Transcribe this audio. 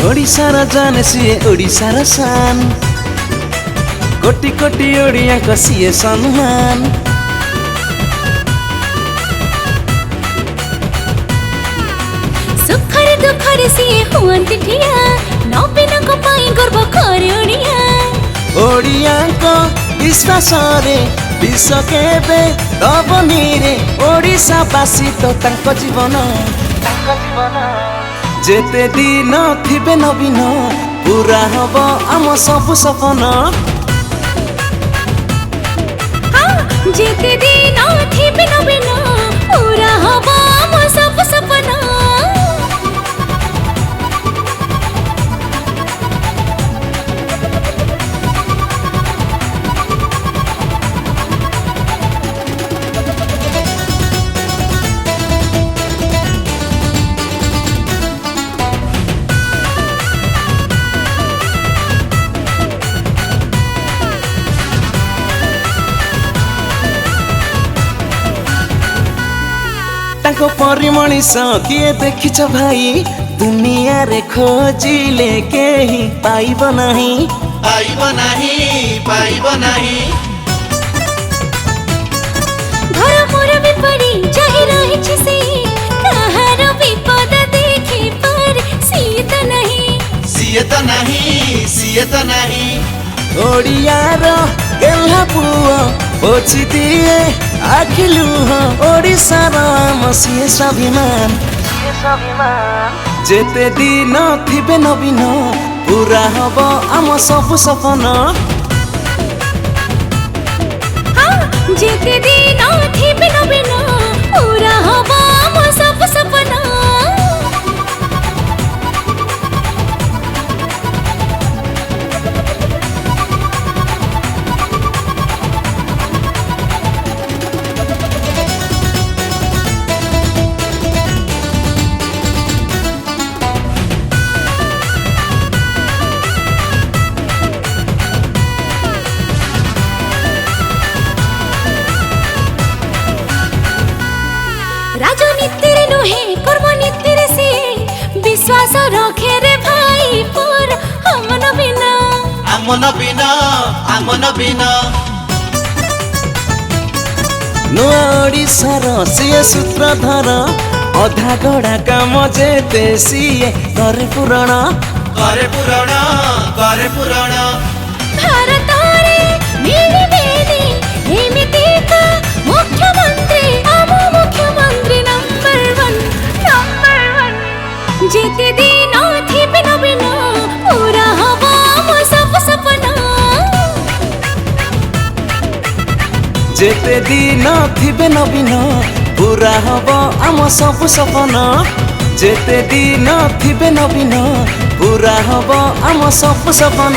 ओडिशार जाने सिए ओडिशार शान कोटी कोटी ओडिया को सिए सम्मान। सुखरे दुखरे सिए हुअन्ति ठिया नबिन को पाई गर्व करे ओडिया को विश्वास रे विश्व केबे दबनी रे ओडिशा बासी तो तांको जीवन जेते दिन थिबे नवीन पूरा हब आम सब सपन। जेते दिन थिबे नवीन पूरा हब आम सब सपना। ताको परी मनीष किए देखिछ भाई दुनिया रे खोजिले केही पाइब नाही पाइब नाही पाइब नाही। घर मोर विपरी जाहि रहिछि से कहार विपद देखि पर सीत नहीं सियत नाही सियत नाही। ओडियार गेल्हा पुओ पोछि दिए आखिलु ओडिशार मसिए स्वाभिमान। जेते दिन थिबे नवीन पूरा हब आम सब सपन। जेते दिन थिबे नवीन पूरा हब आम सब सपना। राजनीति रे नुहे कर्मनीति रे से विश्वास रखे रे भाई पर हमन बिना आमन बिना आमन बिना। नुआ ओडिशार सिए सूत्रधर अधा गड़ा काम जेते सिए करे पुराण करे पुराण करे पुराण। भारत रे मिली बेदी एमिति का मुख्यमंत्री आम मुख्यमंत्री नंबर 1 जेते दिन थिबे नवीन पूरा हब आम सब सपना। जेते दिन थिबे नवीन पूरा हब आम सब सपन। जेते दिन थिबे नवीन पूरा हब आम सब सपन।